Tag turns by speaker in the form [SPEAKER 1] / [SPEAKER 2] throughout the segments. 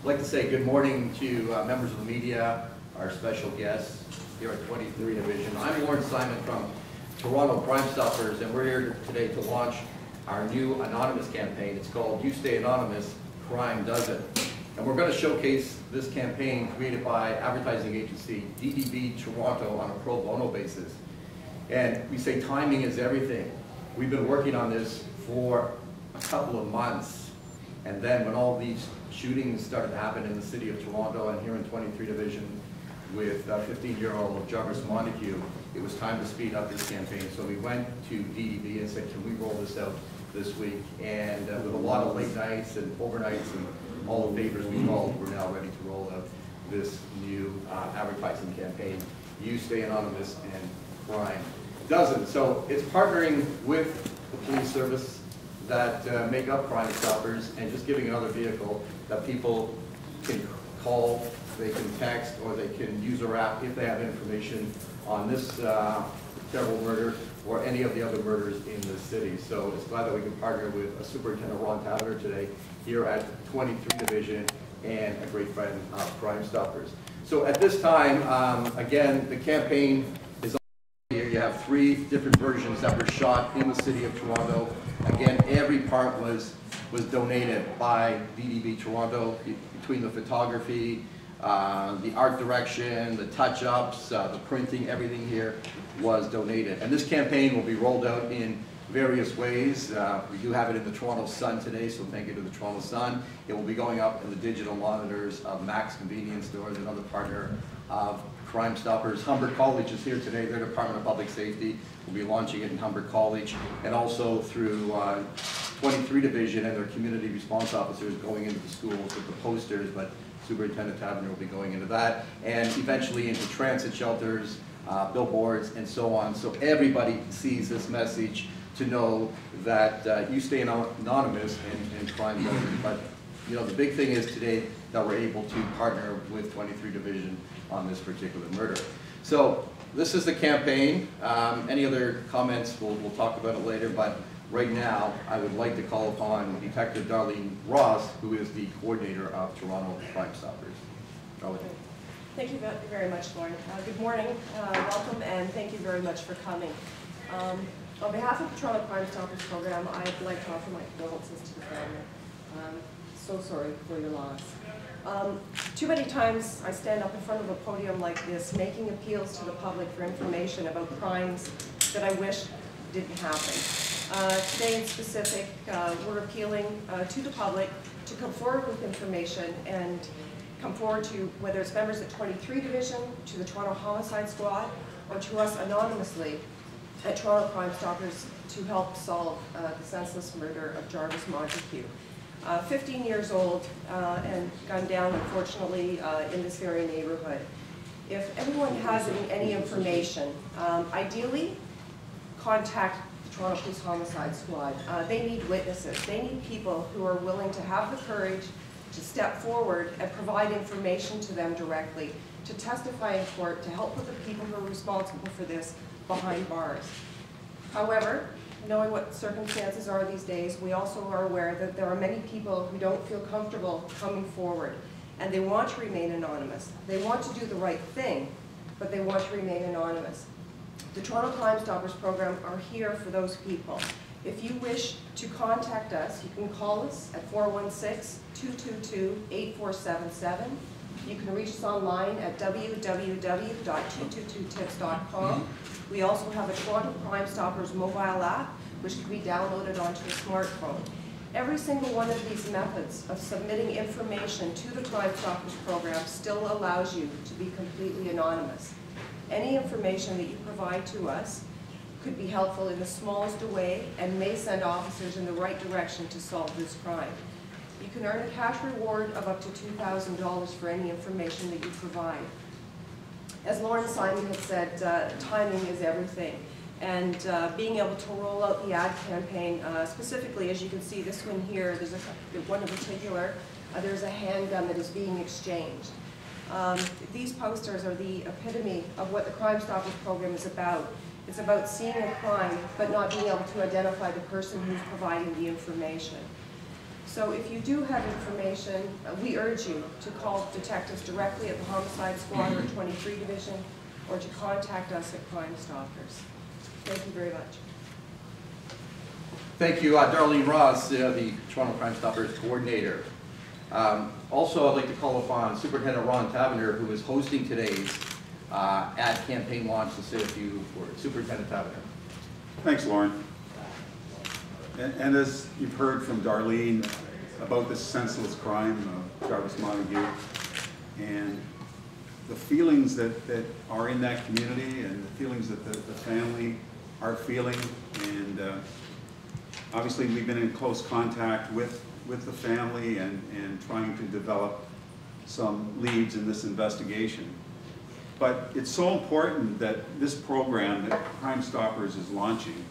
[SPEAKER 1] I'd like to say good morning to members of the media, our special guests here at 23 Division. I'm Lorne from Toronto Crime Stoppers, and we're here today to launch our new anonymous campaign. It's called You Stay Anonymous, Crime Doesn't. And we're going to showcase this campaign created by advertising agency DDB Toronto on a pro bono basis. And we say timing is everything. We've been working on this for a couple of months. And then when all these shootings started to happen in the city of Toronto and here in 23 Division with 15-year-old Jarvis Montaque, it was time to speed up this campaign. So we went to DDB and said, can we roll this out this week? And with a lot of late nights and overnights and all the favors we called, we're now ready to roll out this new advertising campaign, You Stay Anonymous and Crime Doesn't. So it's partnering with the police service that make up Crime Stoppers and just giving another vehicle that people can call, they can text, or they can use our app if they have information on this terrible murder or any of the other murders in the city. So it's glad that we can partner with Superintendent Ron Taylor today here at 23 Division and a great friend of Crime Stoppers. So at this time, again, the campaign is on here. You have 3 different versions that were shot in the city of Toronto. Again, every part was donated by DDB Toronto, between the photography, the art direction, the touch-ups, the printing, everything here was donated. And this campaign will be rolled out in various ways. We do have it in the Toronto Sun today, so thank you to the Toronto Sun. It will be going up in the digital monitors of Max Convenience Stores, another partner of Crime Stoppers. Humber College is here today. Their Department of Public Safety will be launching it in Humber College, and also through 23 Division and their community response officers going into the schools with the posters, but Superintendent Taverner will be going into that, and eventually into transit shelters, billboards, and so on. So everybody sees this message to know that you stay anonymous and crime doesn't. But you know, the big thing is today that we're able to partner with 23 Division on this particular murder. So this is the campaign. Any other comments, we'll talk about it later, but right now I would like to call upon Detective Darlene Ross, who is the coordinator of Toronto Crime Stoppers. Darlene.
[SPEAKER 2] Thank you very much, Lorne. Good morning, welcome, and thank you very much for coming. On behalf of the Toronto Crime Stoppers program, I'd like to offer my condolences to the family. So sorry for your loss. Too many times I stand up in front of a podium like this making appeals to the public for information about crimes that I wish didn't happen. Today in specific, we're appealing to the public to come forward with information and come forward to, whether it's members at 23 Division, to the Toronto Homicide Squad, or to us anonymously at Toronto Crime Stoppers to help solve the senseless murder of Jarvis Montaque. 15 years old and gunned down, unfortunately, in this very neighborhood. If anyone has any information, ideally contact the Toronto Police Homicide Squad. They need witnesses. They need people who are willing to have the courage to step forward and provide information to them directly, to testify in court, to help put the people who are responsible for this behind bars. However, knowing what circumstances are these days, we also are aware that there are many people who don't feel comfortable coming forward, and they want to remain anonymous. They want to do the right thing, but they want to remain anonymous. The Toronto Crime Stoppers program are here for those people. If you wish to contact us, you can call us at 416-222-8477. You can reach us online at www.222tips.com. We also have a Toronto Crime Stoppers mobile app, which can be downloaded onto a smartphone. Every single one of these methods of submitting information to the Crime Stoppers program still allows you to be completely anonymous. Any information that you provide to us could be helpful in the smallest way and may send officers in the right direction to solve this crime. You can earn a cash reward of up to $2,000 for any information that you provide. As Lorne Simon had said, timing is everything. And being able to roll out the ad campaign, specifically, as you can see, this one here, there's one in particular, there's a handgun that is being exchanged. These posters are the epitome of what the Crime Stoppers program is about. It's about seeing a crime, but not being able to identify the person who's providing the information. So if you do have information, we urge you to call detectives directly at the Homicide Squad or 23 Division, or to contact us at Crime Stoppers. Thank you very much.
[SPEAKER 1] Thank you, Darlene Ross, the Toronto Crime Stoppers coordinator. Also, I'd like to call upon Superintendent Ron Taverner, who is hosting today's ad campaign launch, to say a few words. Superintendent Taverner.
[SPEAKER 3] Thanks, Lorne. And as you've heard from Darlene about this senseless crime of Jarvis Montaque, and the feelings that are in that community, and the feelings that the family are feeling, and obviously we've been in close contact with the family and trying to develop some leads in this investigation. But it's so important that this program that Crime Stoppers is launching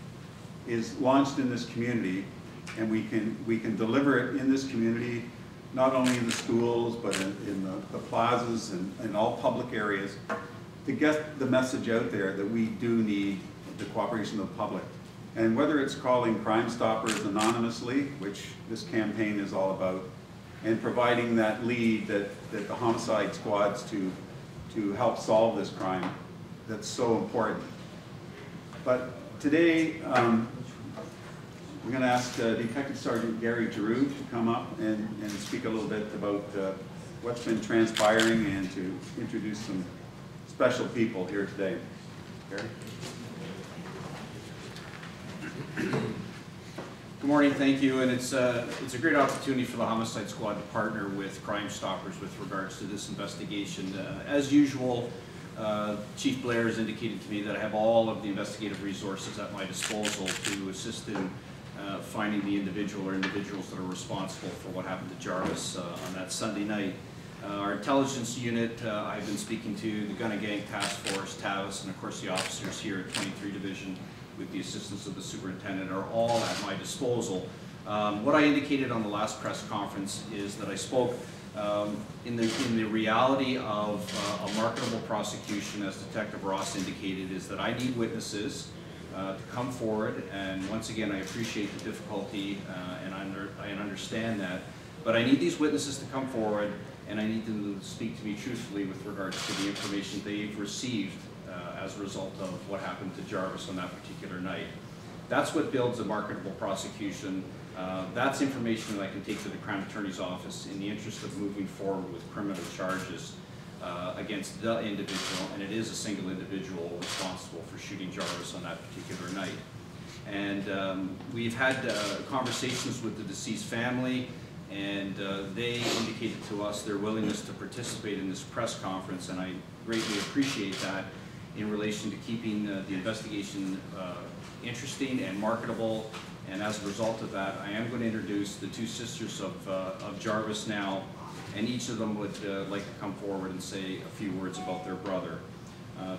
[SPEAKER 3] is launched in this community, and we can deliver it in this community, not only in the schools, but in the plazas and all public areas, to get the message out there that we do need the cooperation of the public. And whether it's calling Crime Stoppers anonymously, which this campaign is all about, and providing that lead that the homicide squads to help solve this crime, that's so important. But today, we're going to ask Detective Sergeant Gary Giroux to come up and speak a little bit about what's been transpiring, and to introduce some special people here today. Gary?
[SPEAKER 4] Good morning, thank you, and it's a great opportunity for the Homicide Squad to partner with Crime Stoppers with regards to this investigation. As usual, Chief Blair has indicated to me that I have all of the investigative resources at my disposal to assist in finding the individual or individuals that are responsible for what happened to Jarvis on that Sunday night. Our intelligence unit, I've been speaking to the Gun and Gang Task Force, TAVIS, and of course the officers here at 23 Division, with the assistance of the superintendent, are all at my disposal. What I indicated on the last press conference is that I spoke in the reality of a marketable prosecution, as Detective Ross indicated, is that I need witnesses to come forward, and once again I appreciate the difficulty and I understand that, but I need these witnesses to come forward, and I need them to speak to me truthfully with regards to the information they've received as a result of what happened to Jarvis on that particular night. That's what builds a marketable prosecution. That's information that I can take to the Crown Attorney's Office in the interest of moving forward with criminal charges against the individual, and it is a single individual responsible for shooting Jarvis on that particular night. And we've had conversations with the deceased family, and they indicated to us their willingness to participate in this press conference, and I greatly appreciate that, in relation to keeping the investigation interesting and marketable. And as a result of that, I am going to introduce the two sisters of Jarvis now, and each of them would like to come forward and say a few words about their brother.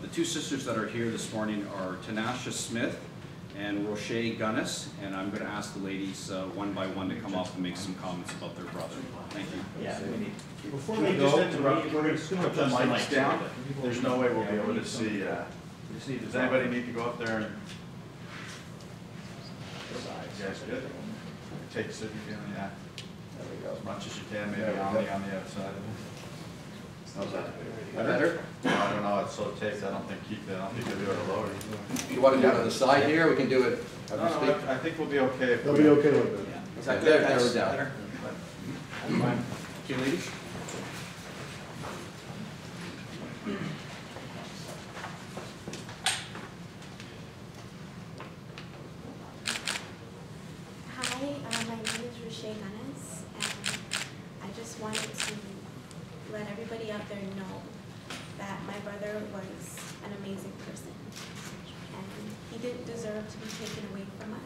[SPEAKER 4] The two sisters that are here this morning are Tanasha Smith and Roche Gunnis, and I'm going to ask the ladies one by one to come up and make some comments about their brother. Thank you.
[SPEAKER 5] Yeah, we need.
[SPEAKER 6] Before we go, we're going to put the mics down. There's no way we'll be able to see. Does anybody need to go up there and? You guys good? Take a sit again, yeah. There we go. As much as you can, maybe on the outside of it. How's that?
[SPEAKER 1] Better?
[SPEAKER 6] I don't know. It's so taped. I don't think you'll be able to load it.
[SPEAKER 1] If you want to do it on the side here, we can do it as we speak.
[SPEAKER 6] I think we'll be okay.
[SPEAKER 5] They'll be okay with it.
[SPEAKER 1] Is that good? There we go.
[SPEAKER 4] Thank you, ladies.
[SPEAKER 7] Hi, my name is Roche Gunnis, and I just wanted to let everybody out there know that my brother was an amazing person, and he didn't deserve to be taken away from us.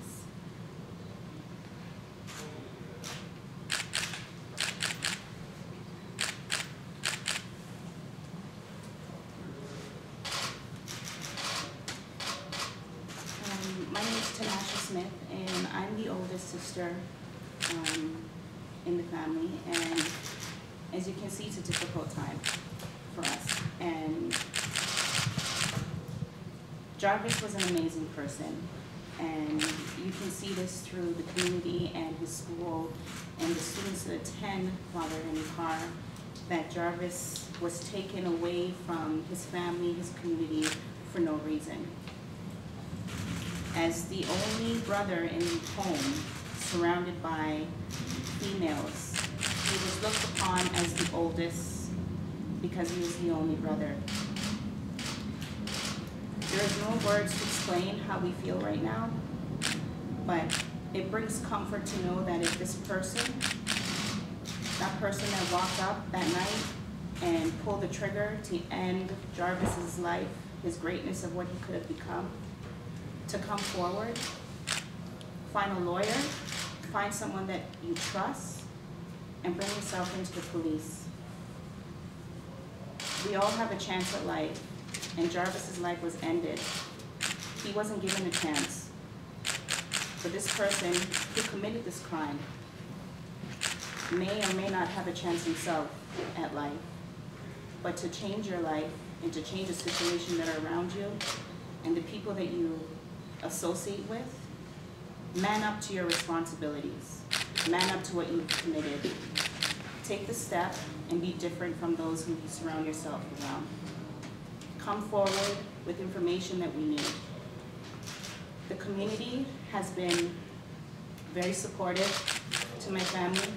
[SPEAKER 8] My name is Tanasha Smith, and I'm the oldest sister in the family, and as you can see, it's a difficult time for us. And Jarvis was an amazing person, and you can see this through the community and his school and the students that attend while they're in the car, that Jarvis was taken away from his family, his community, for no reason. As the only brother in the home, surrounded by females, he was looked upon as the oldest because he was the only brother. There is no words to explain how we feel right now, but it brings comfort to know that if this person, that person that walked up that night and pulled the trigger to end Jarvis's life, his greatness of what he could have become, to come forward, find a lawyer, find someone that you trust, and bring yourself into the police. We all have a chance at life, and Jarvis's life was ended. He wasn't given a chance. But this person who committed this crime may or may not have a chance himself at life. But to change your life and to change the situation that are around you and the people that you associate with, man up to your responsibilities. Man up to what you've committed. Take the step and be different from those who you surround yourself around. Come forward with information that we need. The community has been very supportive to my family,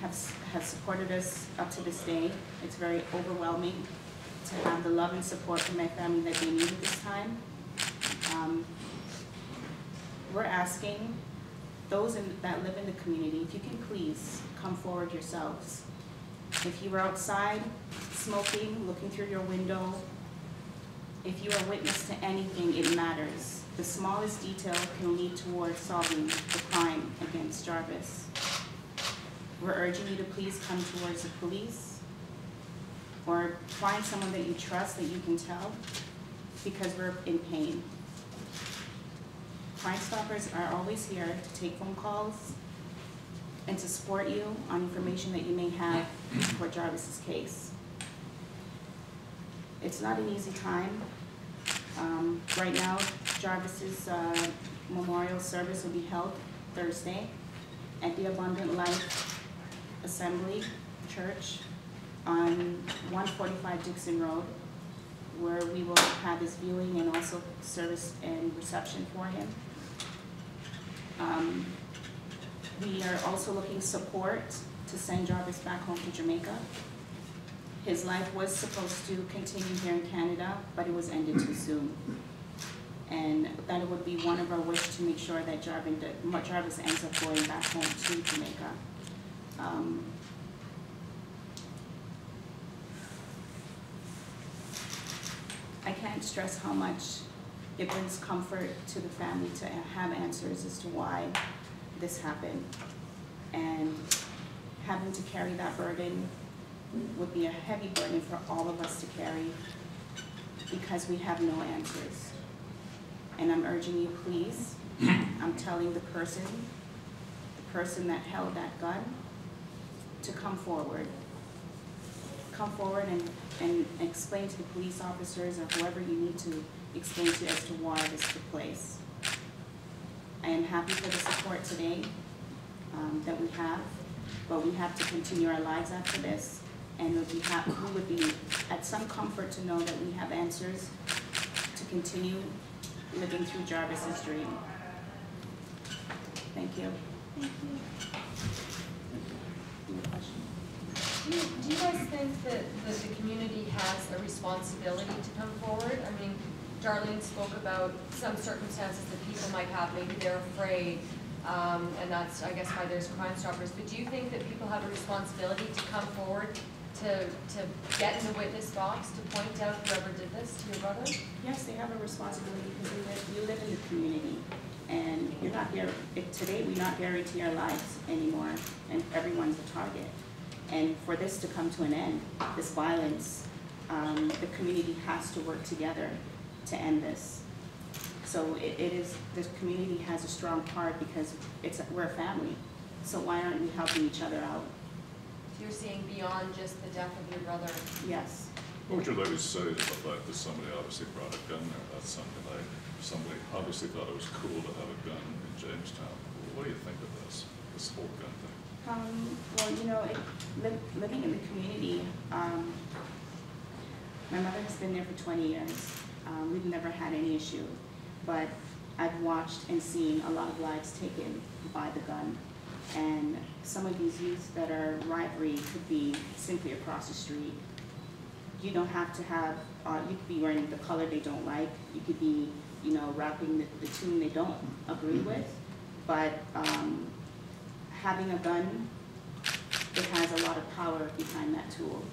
[SPEAKER 8] have supported us up to this day. It's very overwhelming to have the love and support from my family that they need at this time. We're asking those that live in the community, if you can please come forward yourselves. If you were outside smoking, looking through your window, if you are witness to anything, it matters. The smallest detail can lead towards solving the crime against Jarvis. We're urging you to please come towards the police or find someone that you trust that you can tell, because we're in pain. Crime Stoppers are always here to take phone calls and to support you on information that you may have for Jarvis's case. It's not an easy time. Right now, Jarvis's memorial service will be held Thursday at the Abundant Life Assembly Church on 145 Dixon Road, where we will have his viewing and also service and reception for him. We are also looking support to send Jarvis back home to Jamaica. His life was supposed to continue here in Canada, but it was ended too soon. And that it would be one of our wishes to make sure that Jarvis ends up going back home to Jamaica. I can't stress how much it brings comfort to the family to have answers as to why this happened. And having to carry that burden would be a heavy burden for all of us to carry, because we have no answers. And I'm urging you, please, I'm telling the person that held that gun, to come forward. Come forward and explain to the police officers or whoever you need to explain to as to why this took place. I am happy for the support today that we have, but we have to continue our lives after this, and we would be at some comfort to know that we have answers to continue living through Jarvis's dream. Thank you.
[SPEAKER 7] Thank you.
[SPEAKER 8] Any question?
[SPEAKER 5] Do you guys think that the community has a responsibility to come forward? I mean, Darlene spoke about some circumstances that people might have, maybe they're afraid, and that's, I guess, why there's Crime Stoppers. But do you think that people have a responsibility to come forward to get in the witness box, to point out whoever did this to your brother?
[SPEAKER 8] Yes, they have a responsibility, because we live in the community, and you're not here, today we not guarantee our lives anymore, and everyone's a target. And for this to come to an end, this violence, the community has to work together to end this. So the community has a strong part, because we're a family. So why aren't we helping each other out?
[SPEAKER 5] So you're seeing beyond just the death of your brother?
[SPEAKER 8] Yes.
[SPEAKER 9] What would you ladies say to the fact that somebody obviously brought a gun there? That's something like, somebody obviously thought it was cool to have a gun in Jamestown. What do you think of this? this whole gun thing?
[SPEAKER 8] Well, you know, living in the community, my mother has been there for 20 years. We've never had any issue, but I've watched and seen a lot of lives taken by the gun. And some of these youths that are rivalry could be simply across the street. You don't have to have, you could be wearing the color they don't like. You could be, you know, rapping the tune they don't agree with. But having a gun, it has a lot of power behind that tool.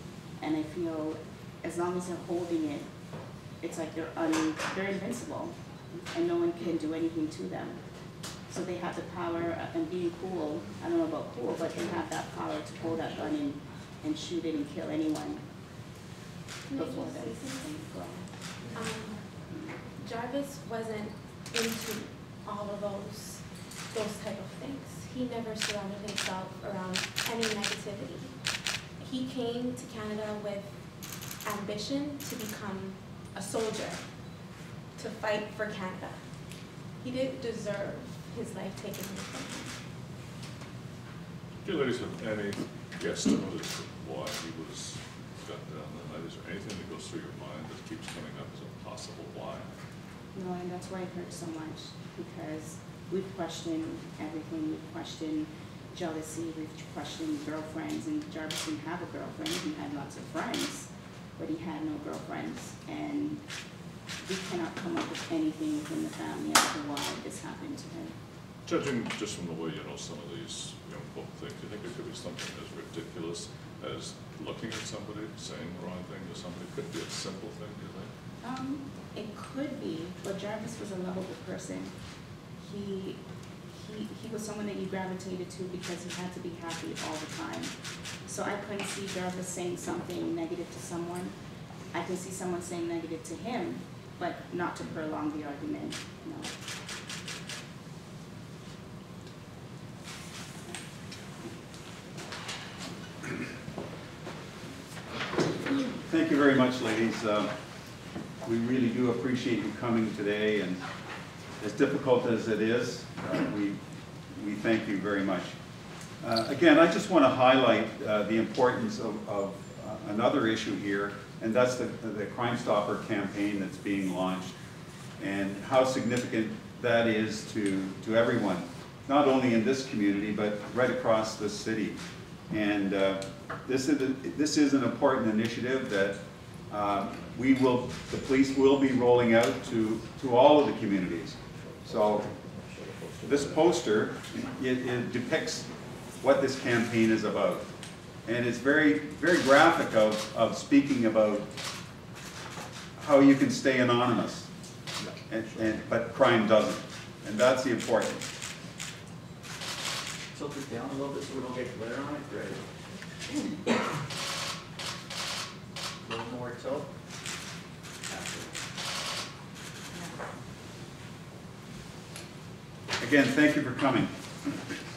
[SPEAKER 8] And I feel as long as they're holding it, it's like they're invincible, and no one can do anything to them. So they have the power, and being cool, I don't know about cool, but they have that power to hold that gun and shoot it and kill anyone before them.
[SPEAKER 7] Jarvis wasn't into all of those type of things. He never surrounded himself around any negativity. He came to Canada with ambition to become a soldier, to fight for Canada. He didn't deserve his life taken away from him.
[SPEAKER 9] Do you ladies have any guesstimate as to why he was gunned down that night? Is there anything that goes through your mind that keeps coming up as a possible why?
[SPEAKER 8] No, and that's why it hurts so much, because we've questioned everything. We've questioned jealousy, we've questioned girlfriends, and Jarvis didn't have a girlfriend. He had lots of friends, but he had no girlfriends. And we cannot come up with anything within the family as to why this happened to him.
[SPEAKER 9] Judging just from the way you know some of these young folk think, do you think it could be something as ridiculous as looking at somebody, saying the wrong thing to somebody? Could it be a simple thing, do you think?
[SPEAKER 8] It could be, but Jarvis was a lovable person. He was someone that you gravitated to because he had to be happy all the time. So I couldn't see Jarvis saying something negative to someone. I could see someone saying negative to him, but not to prolong the argument, no.
[SPEAKER 3] Thank you very much, ladies. We really do appreciate you coming today, and as difficult as it is, we thank you very much. Again, I just want to highlight the importance of another issue here, and that's the Crime Stopper campaign that's being launched, and how significant that is to everyone, not only in this community, but right across the city. And this is an important initiative that the police will be rolling out to all of the communities. So this poster, it depicts what this campaign is about. And it's very, very graphic of speaking about how you can stay anonymous, but crime doesn't. And that's the importance.
[SPEAKER 1] Tilt it down a little bit so we don't get glare on it. Great. A little more tilt.
[SPEAKER 3] Again, thank you for coming.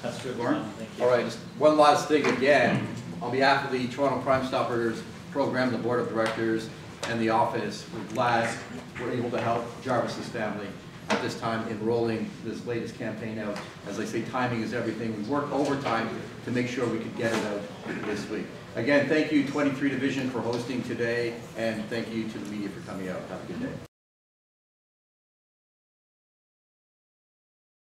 [SPEAKER 10] That's good,
[SPEAKER 3] Lorne?
[SPEAKER 10] Thank you.
[SPEAKER 1] All right, just one last thing again. On behalf of the Toronto Crime Stoppers program, the board of directors, and the office, we're glad we're able to help Jarvis's family at this time enrolling this latest campaign out. As I say, timing is everything. We worked overtime to make sure we could get it out this week. Again, thank you 23 Division for hosting today, and thank you to the media for coming out. Have a good day.